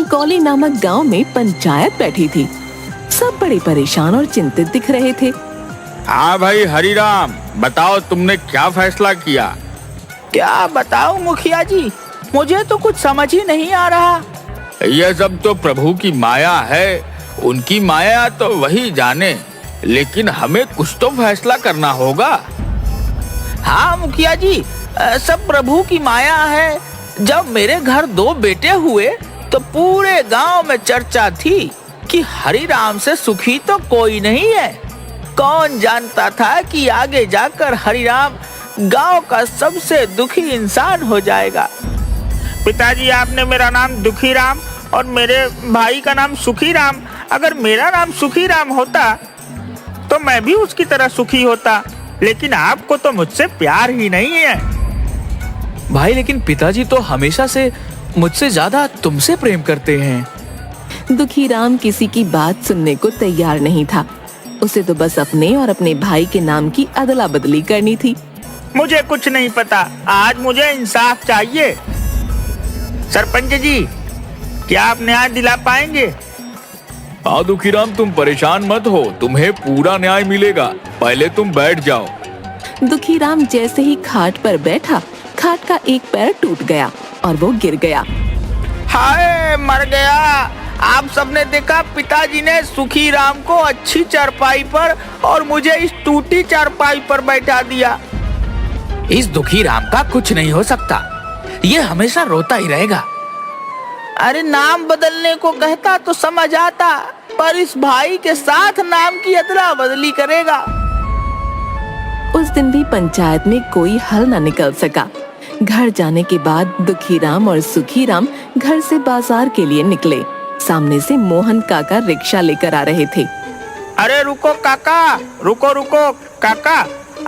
अलकौली नामक गांव में पंचायत बैठी थी। सब बड़े परेशान और चिंतित दिख रहे थे। हाँ भाई हरिराम, बताओ तुमने क्या फैसला किया? क्या बताऊं मुखिया जी, मुझे तो कुछ समझ ही नहीं आ रहा। यह सब तो प्रभु की माया है, उनकी माया तो वही जाने, लेकिन हमें कुछ तो फैसला करना होगा। हाँ मुखिया जी, सब प्रभु की माया है। जब मेरे घर 2 बेटे हुए तो पूरे गांव में चर्चा थी कि हरिराम से सुखी तो कोई नहीं है। कौन जानता था कि आगे जाकर हरिराम गांव का सबसे दुखी इंसान हो जाएगा। पिताजी, आपने मेरा नाम दुखीराम और मेरे भाई का नाम सुखीराम, अगर मेरा नाम सुखीराम होता तो मैं भी उसकी तरह सुखी होता, लेकिन आपको तो मुझसे प्यार ही नहीं है। भाई, लेकिन पिताजी तो हमेशा से मुझसे ज्यादा तुमसे प्रेम करते हैं। दुखीराम किसी की बात सुनने को तैयार नहीं था। उसे तो बस अपने और अपने भाई के नाम की अदला बदली करनी थी। मुझे कुछ नहीं पता, आज मुझे इंसाफ चाहिए। सरपंच जी, क्या आप न्याय दिला पाएंगे? हाँ दुखीराम, तुम परेशान मत हो, तुम्हें पूरा न्याय मिलेगा। पहले तुम बैठ जाओ। दुखीराम जैसे ही खाट पर बैठा, खाट का एक पैर टूट गया और वो गिर गया। हाय, मर गया। आप सबने देखा, पिताजी ने सुखीराम को अच्छी चारपाई पर और मुझे इस टूटी चारपाई पर बैठा दिया। इस दुखीराम का कुछ नहीं हो सकता, ये हमेशा रोता ही रहेगा। अरे नाम बदलने को कहता तो समझ आता, पर इस भाई के साथ नाम की अदला बदली करेगा। उस दिन भी पंचायत में कोई हल न निकल सका। घर जाने के बाद दुखीराम और सुखीराम घर से बाजार के लिए निकले। सामने से मोहन काका रिक्शा लेकर आ रहे थे। अरे रुको काका, रुको रुको काका,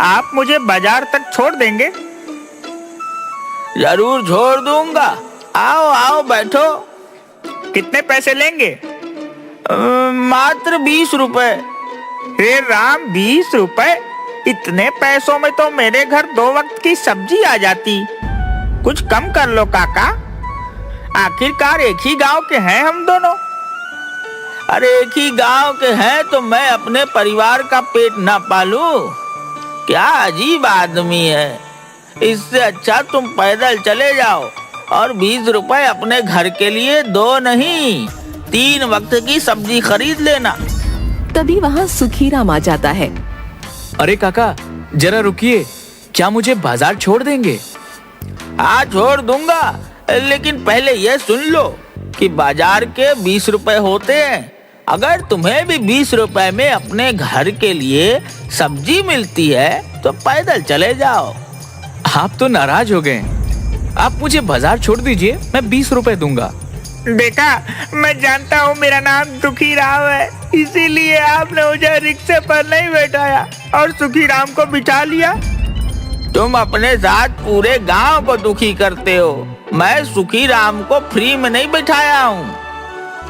आप मुझे बाजार तक छोड़ देंगे? जरूर छोड़ दूंगा, आओ आओ बैठो। कितने पैसे लेंगे? मात्र 20 रुपए। हे राम, 20 रुपए? इतने पैसों में तो मेरे घर 2 वक्त की सब्जी आ जाती। कुछ कम कर लो काका, आखिरकार एक ही गांव के हैं हम दोनों। अरे एक ही गांव के हैं तो मैं अपने परिवार का पेट ना पालूं? क्या अजीब आदमी है। इससे अच्छा तुम पैदल चले जाओ और 20 रुपए अपने घर के लिए 2 नहीं 3 वक्त की सब्जी खरीद लेना। तभी वहाँ सुखीराम आ जाता है। अरे काका, जरा रुकिए, क्या मुझे बाजार छोड़ देंगे? हाँ छोड़ दूंगा, लेकिन पहले ये सुन लो कि बाजार के 20 रुपए होते हैं। अगर तुम्हें भी 20 रुपए में अपने घर के लिए सब्जी मिलती है तो पैदल चले जाओ। आप तो नाराज हो गए। आप मुझे बाजार छोड़ दीजिए, मैं 20 रुपए दूंगा। बेटा, मैं जानता हूँ मेरा नाम दुखीराम है, इसीलिए आपने मुझे रिक्शे पर नहीं बैठाया और सुखीराम को बिठा लिया। तुम अपने साथ पूरे गांव को दुखी करते हो। मैं सुखीराम को फ्री में नहीं बिठाया हूँ,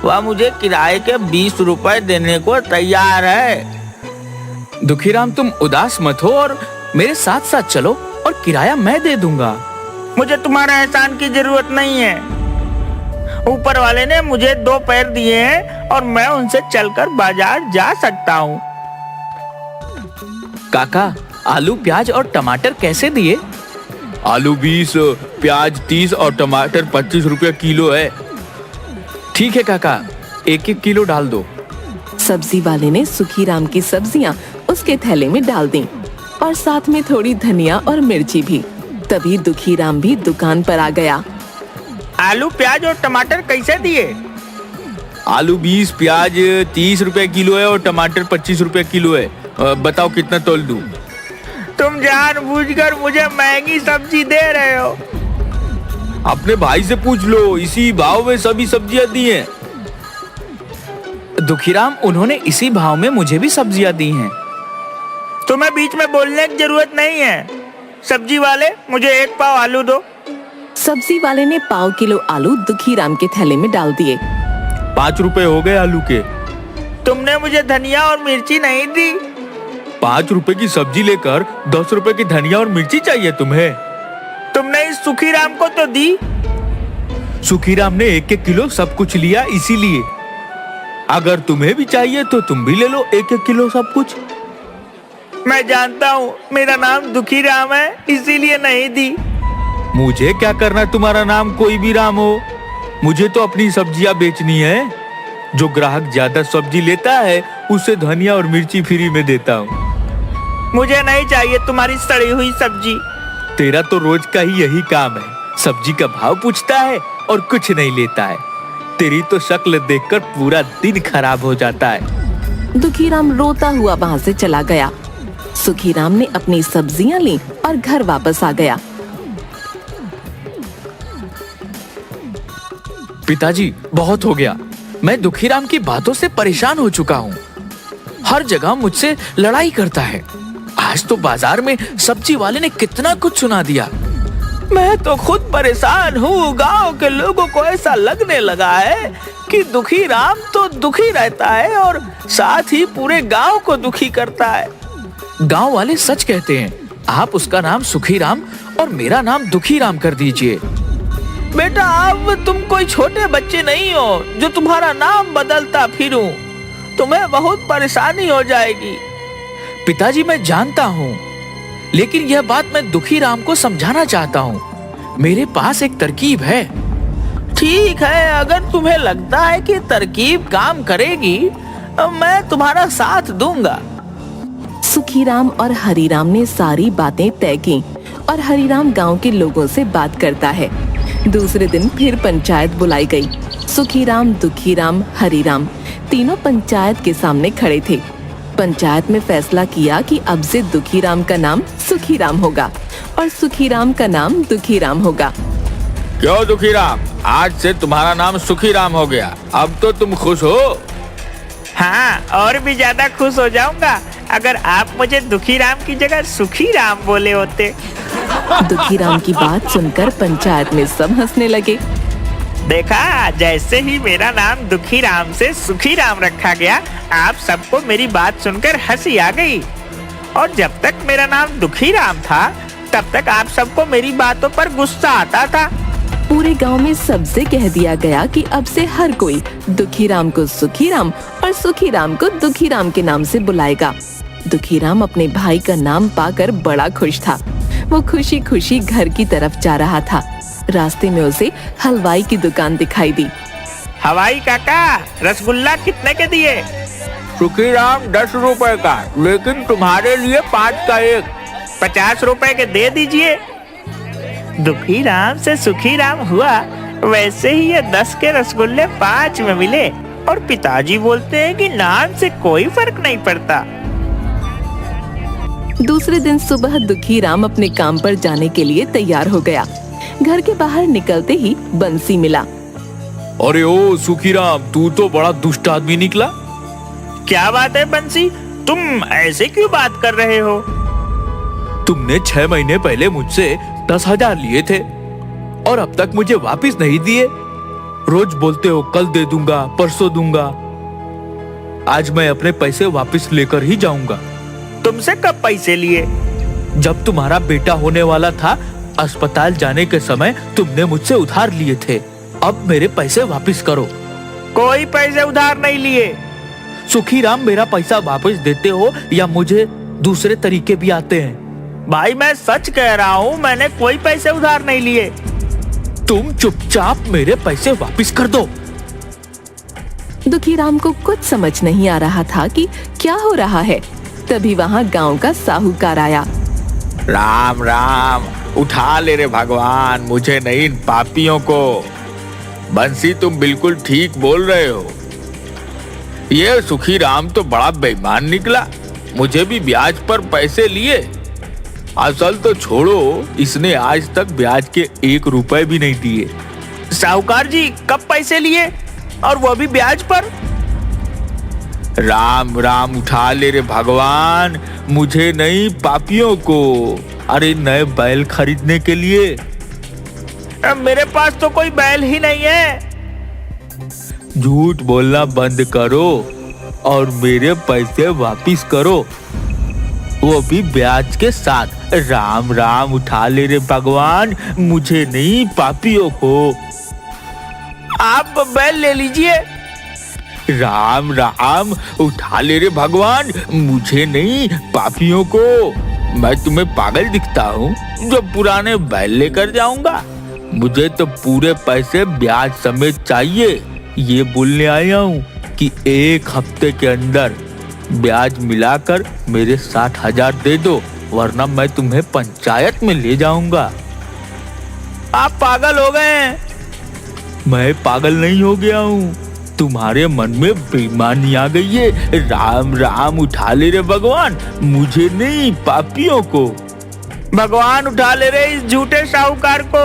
वह मुझे किराए के 20 रुपए देने को तैयार है। दुखीराम, तुम उदास मत हो और मेरे साथ साथ चलो और किराया मैं दे दूंगा। मुझे तुम्हारा एहसान की जरूरत नहीं है। ऊपर वाले ने मुझे 2 पैर दिए हैं और मैं उनसे चलकर बाजार जा सकता हूँ। काका, आलू, प्याज और टमाटर कैसे दिए? आलू 20, प्याज 30 और टमाटर 25 रुपया किलो है। ठीक है काका, 1-1 किलो डाल दो। सब्जी वाले ने सुखीराम की सब्जियां उसके थैले में डाल दी और साथ में थोड़ी धनिया और मिर्ची भी। तभी दुखीराम भी दुकान पर आ गया। आलू, प्याज और टमाटर कैसे दिए? आलू 20, प्याज 30 रुपए किलो है और टमाटर 25 रुपए किलो है। बताओ कितना तोल दूं? तुम जानबूझकर मुझे महंगी सब्जी दे रहे हो। अपने भाई से पूछ लो, इसी भाव में सभी सब्जियां दी हैं। दुखीराम, उन्होंने इसी भाव में मुझे भी सब्जियां दी हैं। तुम्हें बीच में बोलने की जरूरत नहीं है। सब्जी वाले, मुझे 1 पाव आलू दो। सब्जी वाले ने पाव किलो आलू दुखीराम के थैले में डाल दिए। 5 रुपए हो गए आलू के। तुमने मुझे धनिया और मिर्ची नहीं दी। 5 रुपए की सब्जी लेकर 10 रुपए की धनिया और मिर्ची चाहिए तुम्हें? तुमने इस सुखीराम को तो दी। सुखीराम ने 1-1 किलो सब कुछ लिया इसीलिए। अगर तुम्हें भी चाहिए तो तुम भी ले लो 1-1 किलो सब कुछ। मैं जानता हूँ मेरा नाम दुखी राम है, इसीलिए नहीं दी। मुझे क्या करना तुम्हारा नाम कोई भी राम हो, मुझे तो अपनी सब्जियां बेचनी है। जो ग्राहक ज्यादा सब्जी लेता है उसे धनिया और मिर्ची फ्री में देता हूँ। मुझे नहीं चाहिए तुम्हारी सड़ी हुई सब्जी। तेरा तो रोज का ही यही काम है, सब्जी का भाव पूछता है और कुछ नहीं लेता है। तेरी तो शक्ल देखकर पूरा दिन खराब हो जाता है। दुखीराम रोता हुआ वहाँ से चला गया। सुखीराम ने अपनी सब्जियां ली और घर वापस आ गया। पिताजी, बहुत हो गया। मैं दुखीराम की बातों से परेशान हो चुका हूँ। हर जगह मुझसे लड़ाई करता है। आज तो बाजार में सब्जी वाले ने कितना कुछ सुना दिया। मैं तो खुद परेशान हूँ। गांव के लोगों को ऐसा लगने लगा है कि दुखी राम तो दुखी रहता है और साथ ही पूरे गांव को दुखी करता है। गांव वाले सच कहते हैं। आप उसका नाम सुखीराम और मेरा नाम दुखीराम कर दीजिए। बेटा, अब तुम कोई छोटे बच्चे नहीं हो जो तुम्हारा नाम बदलता फिरूं। तुम्हें बहुत परेशानी हो जाएगी। पिताजी, मैं जानता हूँ, लेकिन यह बात मैं दुखीराम को समझाना चाहता हूँ। मेरे पास एक तरकीब है। ठीक है, अगर तुम्हें लगता है कि तरकीब काम करेगी, मैं तुम्हारा साथ दूंगा। सुखीराम और हरीराम ने सारी बातें तय की और हरीराम गांव के लोगों से बात करता है। दूसरे दिन फिर पंचायत बुलाई गई। सुखीराम, दुखीराम, हरीराम तीनों पंचायत के सामने खड़े थे। पंचायत में फैसला किया कि अब से दुखीराम का नाम सुखीराम होगा और सुखीराम का नाम दुखीराम होगा। क्यों दुखीराम, आज से तुम्हारा नाम सुखीराम हो गया। अब तो तुम खुश हो? हाँ, और भी ज्यादा खुश हो जाऊंगा अगर आप मुझे दुखी राम की जगह सुखी राम बोले होते। दुखीराम की बात सुनकर पंचायत में सब हंसने लगे। देखा, जैसे ही मेरा नाम दुखी राम से सुखी राम रखा गया, आप सबको मेरी बात सुनकर हंसी आ गई। और जब तक मेरा नाम दुखी राम था, तब तक आप सबको मेरी बातों पर गुस्सा आता था। पूरे गांव में सबसे कह दिया गया कि अब से हर कोई दुखीराम को सुखीराम और सुखीराम को दुखीराम के नाम से बुलाएगा। दुखीराम अपने भाई का नाम पाकर बड़ा खुश था। वो खुशी खुशी घर की तरफ जा रहा था। रास्ते में उसे हलवाई की दुकान दिखाई दी। हवाई काका, रसगुल्ला कितने के दिए? सुखीराम 10 रुपए का, लेकिन तुम्हारे लिए 5 का 1। 50 रुपए के दे दीजिए। दुखी राम से सुखी राम हुआ, वैसे ही ये 10 के रसगुल्ले 5 में मिले। और पिताजी बोलते हैं कि नाम से कोई फर्क नहीं पड़ता। दूसरे दिन सुबह दुखीराम अपने काम पर जाने के लिए तैयार हो गया। घर के बाहर निकलते ही बंसी मिला। अरे ओ सुखीराम, तू तो बड़ा दुष्ट आदमी निकला। क्या बात है बंसी, तुम ऐसे क्यों बात कर रहे हो? तुमने 6 महीने पहले मुझसे 10,000 लिए थे और अब तक मुझे वापस नहीं दिए। रोज बोलते हो कल दे दूंगा, परसों दूंगा। आज मैं अपने पैसे वापस लेकर ही जाऊंगा। तुमसे कब पैसे लिए? जब तुम्हारा बेटा होने वाला था, अस्पताल जाने के समय तुमने मुझसे उधार लिए थे। अब मेरे पैसे वापस करो। कोई पैसे उधार नहीं लिए। सुखीराम, मेरा पैसा वापस देते हो या मुझे दूसरे तरीके भी आते हैं? भाई, मैं सच कह रहा हूँ, मैंने कोई पैसे उधार नहीं लिए। तुम चुपचाप मेरे पैसे वापस कर दो। दुखीराम को कुछ समझ नहीं आ रहा था कि क्या हो रहा है। तभी वहाँ गांव का साहूकार आया। राम राम, उठा ले रे भगवान, मुझे नहीं इन पापियों को। बंसी, तुम बिल्कुल ठीक बोल रहे हो। ये सुखीराम तो बड़ा बेईमान निकला। मुझे भी ब्याज पर पैसे लिए। असल तो छोड़ो, इसने आज तक ब्याज के 1 रुपए भी नहीं दिए। साहूकार जी, कब पैसे लिए और वो भी ब्याज पर? राम राम, उठा ले रे भगवान, मुझे नहीं पापियों को। अरे नए बैल खरीदने के लिए। मेरे पास तो कोई बैल ही नहीं है। झूठ बोलना बंद करो और मेरे पैसे वापिस करो, वो भी ब्याज के साथ। राम राम, उठा ले रे भगवान, मुझे नहीं पापियों को। आप बैल ले लीजिए। राम राम, उठा ले रे भगवान, मुझे नहीं पापियों को। मैं तुम्हें पागल दिखता हूँ जो पुराने बैल लेकर जाऊंगा? मुझे तो पूरे पैसे ब्याज समेत चाहिए। ये बोलने आया हूँ कि 1 हफ्ते के अंदर ब्याज मिलाकर मेरे 60,000 दे दो, वरना मैं तुम्हें पंचायत में ले जाऊंगा। आप पागल हो गए हैं। मैं पागल नहीं हो गया हूँ, तुम्हारे मन में बेईमानी आ गई है। राम राम, उठा ले रे भगवान, मुझे नहीं पापियों को। भगवान उठा ले रहे इस झूठे साहूकार को।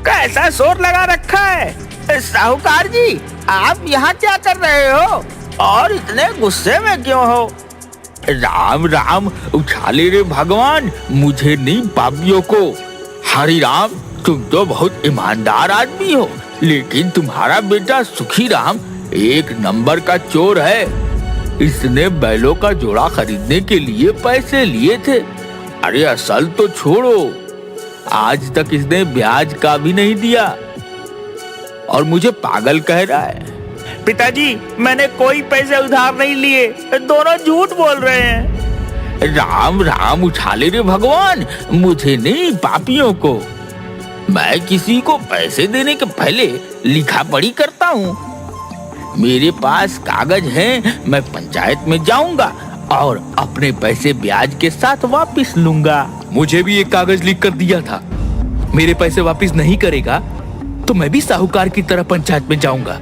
कैसा शोर लगा रखा है? साहूकार जी, आप यहाँ क्या कर रहे हो और इतने गुस्से में क्यों हो? राम राम, उठा ले रे भगवान, मुझे नहीं पापियों को। हरि राम, तुम तो बहुत ईमानदार आदमी हो, लेकिन तुम्हारा बेटा सुखी राम 1 नंबर का चोर है। इसने बैलों का जोड़ा खरीदने के लिए पैसे लिए थे। अरे असल तो छोड़ो, आज तक इसने ब्याज का भी नहीं दिया और मुझे पागल कह रहा है। पिताजी, मैंने कोई पैसे उधार नहीं लिए, दोनों झूठ बोल रहे हैं। राम राम, उठा ले रे भगवान, मुझे नहीं पापियों को। मैं किसी को पैसे देने के पहले लिखा पढ़ी करता हूँ। मेरे पास कागज हैं, मैं पंचायत में जाऊंगा और अपने पैसे ब्याज के साथ वापस लूंगा। मुझे भी एक कागज लिख कर दिया था, मेरे पैसे वापस नहीं करेगा तो मैं भी साहूकार की तरह पंचायत में जाऊंगा।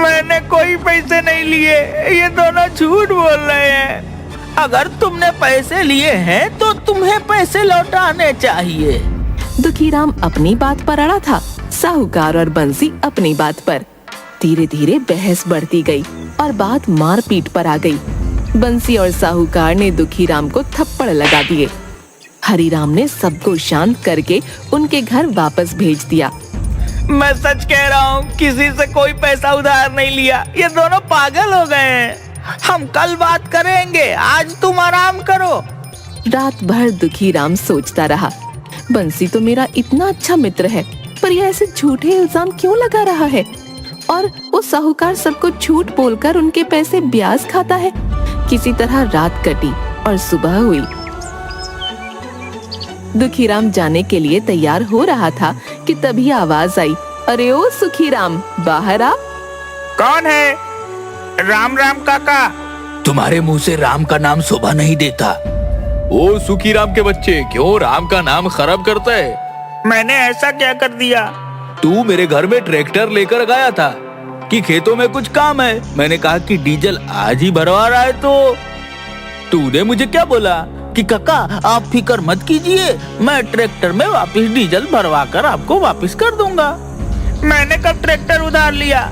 मैंने कोई पैसे नहीं लिए, ये दोनों झूठ बोल रहे हैं। अगर तुमने पैसे लिए हैं तो तुम्हें पैसे लौटाने चाहिए। दुखीराम अपनी बात पर अड़ा था, साहूकार और बंसी अपनी बात पर। धीरे धीरे बहस बढ़ती गई और बात मारपीट पर आ गई। बंसी और साहूकार ने दुखीराम को थप्पड़ लगा दिए। हरिराम ने सबको शांत करके उनके घर वापस भेज दिया। मैं सच कह रहा हूँ, किसी से कोई पैसा उधार नहीं लिया। ये दोनों पागल हो गए हैं। हम कल बात करेंगे, आज तुम आराम करो। रात भर दुखीराम सोचता रहा, बंसी तो मेरा इतना अच्छा मित्र है, पर यह ऐसे झूठे इल्जाम क्यों लगा रहा है? और वो साहूकार सबको झूठ बोलकर उनके पैसे ब्याज खाता है। किसी तरह रात कटी और सुबह हुई। दुखीराम जाने के लिए तैयार हो रहा था कि तभी आवाज आई, अरे ओ सुखीराम, बाहर आ। कौन है? राम राम काका। तुम्हारे मुंह से राम का नाम शोभा नहीं देता। ओ सुखी राम के बच्चे, क्यों राम का नाम खराब करता है? मैंने ऐसा क्या कर दिया? तू मेरे घर में ट्रैक्टर लेकर गया था कि खेतों में कुछ काम है। मैंने कहा कि डीजल आज ही भरवा रहा है, तो तूने मुझे क्या बोला कि काका आप फिक्र मत कीजिए, मैं ट्रैक्टर में वापस डीजल भरवा कर आपको वापस कर दूंगा। मैंने कब ट्रैक्टर उधार लिया?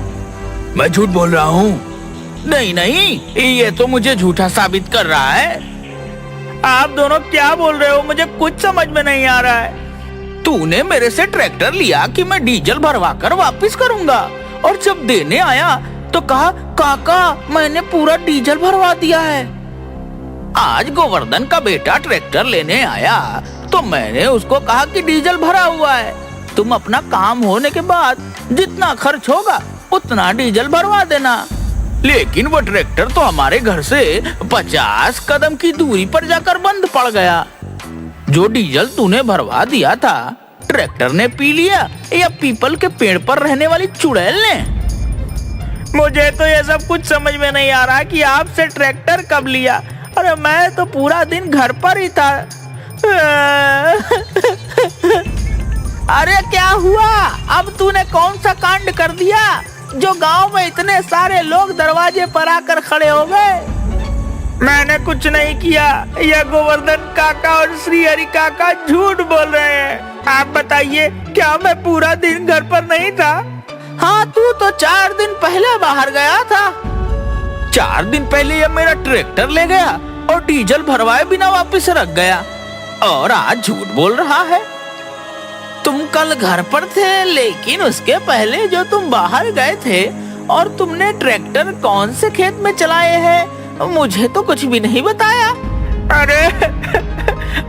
मैं झूठ बोल रहा हूँ। नहीं नहीं, ये तो मुझे झूठा साबित कर रहा है। आप दोनों क्या बोल रहे हो? मुझे कुछ समझ में नहीं आ रहा है। तूने मेरे से ट्रैक्टर लिया कि मैं डीजल भरवा कर वापस करूंगा, और जब देने आया तो कहा काका मैंने पूरा डीजल भरवा दिया है। आज गोवर्धन का बेटा ट्रैक्टर लेने आया तो मैंने उसको कहा कि डीजल भरा हुआ है, तुम अपना काम होने के बाद जितना खर्च होगा उतना डीजल भरवा देना। लेकिन वो ट्रैक्टर तो हमारे घर से 50 कदम की दूरी पर जाकर बंद पड़ गया। जो डीजल तूने भरवा दिया था ट्रैक्टर ने पी लिया या पीपल के पेड़ पर रहने वाली चुड़ैल ने? मुझे तो ये सब कुछ समझ में नहीं आ रहा कि आपसे ट्रैक्टर कब लिया। अरे मैं तो पूरा दिन घर पर ही था। अरे क्या हुआ? अब तूने कौन सा कांड कर दिया जो गांव में इतने सारे लोग दरवाजे पर आकर खड़े हो गए? मैंने कुछ नहीं किया। यह गोवर्धन काका और श्री हरि काका झूठ बोल रहे हैं। आप बताइए, क्या मैं पूरा दिन घर पर नहीं था? हाँ, तू तो 4 दिन पहले बाहर गया था। 4 दिन पहले यह मेरा ट्रैक्टर ले गया और डीजल भरवाए बिना वापस रख गया, और आज झूठ बोल रहा है। तुम कल घर पर थे, लेकिन उसके पहले जो तुम बाहर गए थे और तुमने ट्रैक्टर कौन से खेत में चलाए हैं मुझे तो कुछ भी नहीं बताया। अरे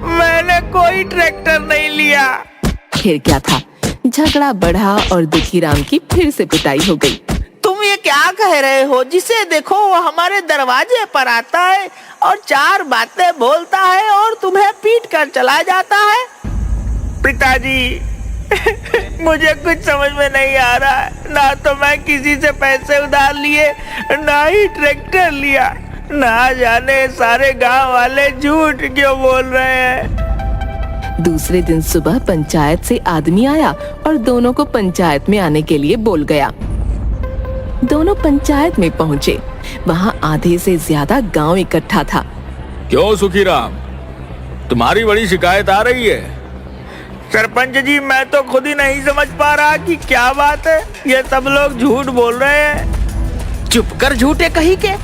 मैंने कोई ट्रैक्टर नहीं लिया। फिर क्या था, झगड़ा बढ़ा और दुखीराम की फिर से पिटाई हो गई। तुम ये क्या कह रहे हो? जिसे देखो वो हमारे दरवाजे पर आता है और चार बातें बोलता है और तुम्हें पीट कर चला जाता है। पिताजी मुझे कुछ समझ में नहीं आ रहा है। ना तो मैं किसी से पैसे उधार लिए, ना ही ट्रैक्टर लिया। ना जाने सारे गांव वाले झूठ क्यों बोल रहे हैं। दूसरे दिन सुबह पंचायत से आदमी आया और दोनों को पंचायत में आने के लिए बोल गया। दोनों पंचायत में पहुँचे। वहाँ आधे से ज्यादा गांव इकट्ठा था। क्यों सुखीराम, तुम्हारी बड़ी शिकायत आ रही है? सरपंच जी, मैं तो खुद ही नहीं समझ पा रहा कि क्या बात है। ये सब लोग झूठ बोल रहे हैं। चुप कर झूठे कहीं के।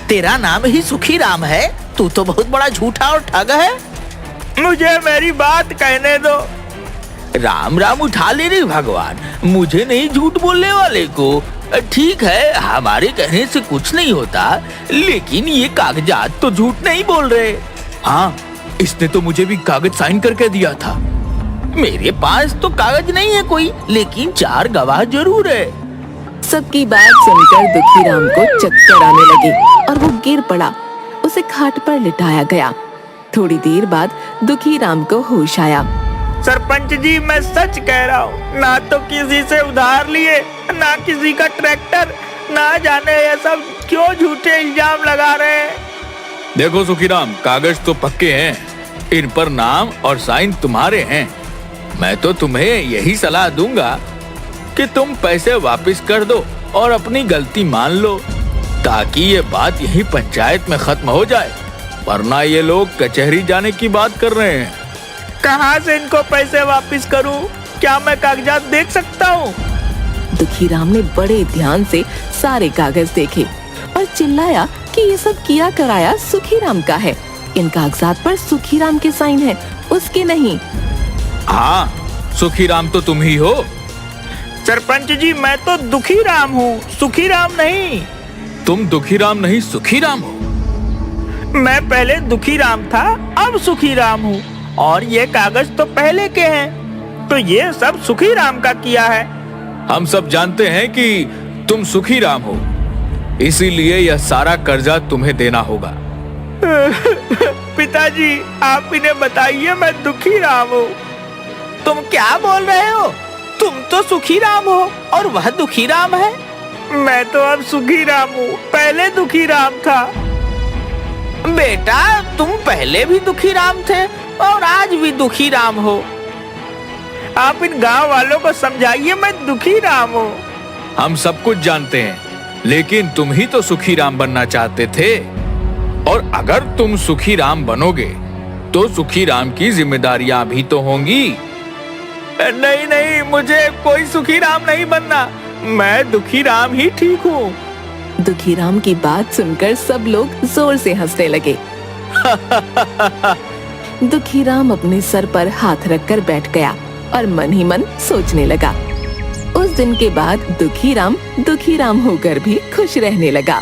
तेरा नाम ही सुखीराम है। तू तो बहुत बड़ा झूठा और ठग है। मुझे मेरी बात कहने दो। राम राम उठा ले रे भगवान, मुझे नहीं झूठ बोलने वाले को। ठीक है, हमारे कहने से कुछ नहीं होता, लेकिन ये कागजात तो झूठ नहीं बोल रहे। हाँ, इसने तो मुझे भी कागज साइन करके दिया था। मेरे पास तो कागज नहीं है कोई, लेकिन चार गवाह जरूर है। सबकी बात सुनकर दुखीराम को चक्कर आने लगे और वो गिर पड़ा। उसे खाट पर लिटाया गया। थोड़ी देर बाद दुखीराम को होश आया। सरपंच जी, मैं सच कह रहा हूँ। ना तो किसी से उधार लिए, ना किसी का ट्रैक्टर। ना जाने ये सब क्यों झूठे इल्जाम लगा रहे हैं। देखो सुखीराम, कागज तो पक्के हैं, इन पर नाम और साइन तुम्हारे हैं। मैं तो तुम्हें यही सलाह दूंगा कि तुम पैसे वापस कर दो और अपनी गलती मान लो, ताकि ये बात यही पंचायत में खत्म हो जाए। वरना ये लोग कचहरी जाने की बात कर रहे हैं। कहाँ से इनको पैसे वापस करूं? क्या मैं कागजात देख सकता हूँ? दुखीराम ने बड़े ध्यान से सारे कागज देखे और चिल्लाया कि ये सब किया कराया सुखीराम का है। इन कागजात पर सुखीराम के साइन है, उसके नहीं। हाँ, सुखीराम तो तुम ही हो। सरपंच जी, मैं तो दुखीराम हूँ, सुखीराम नहीं। तुम दुखीराम नहीं, सुखीराम हो। मैं पहले दुखीराम था, अब सुखीराम हूँ। और ये कागज तो पहले के हैं, तो ये सब सुखीराम का किया है। हम सब जानते हैं कि तुम सुखीराम हो, इसीलिए यह सारा कर्जा तुम्हें देना होगा। पिताजी, आप इन्हें बताइए मैं दुखीराम हूँ। तुम क्या बोल रहे हो? तुम तो सुखीराम हो और वह दुखीराम है। मैं तो अब सुखीराम हूँ, पहले दुखीराम था। बेटा, तुम पहले भी दुखीराम थे और आज भी दुखीराम हो। आप इन गांव वालों को समझाइए मैं दुखीराम हूँ। हम सब कुछ जानते हैं, लेकिन तुम ही तो सुखीराम बनना चाहते थे। और अगर तुम सुखीराम बनोगे तो सुखीराम की जिम्मेदारियां भी तो होंगी। नहीं नहीं, मुझे कोई सुखीराम नहीं बनना। मैं दुखीराम ही ठीक हूँ। दुखीराम की बात सुनकर सब लोग जोर से हंसने लगे। दुखीराम अपने सर पर हाथ रखकर बैठ गया और मन ही मन सोचने लगा। उस दिन के बाद दुखीराम होकर भी खुश रहने लगा।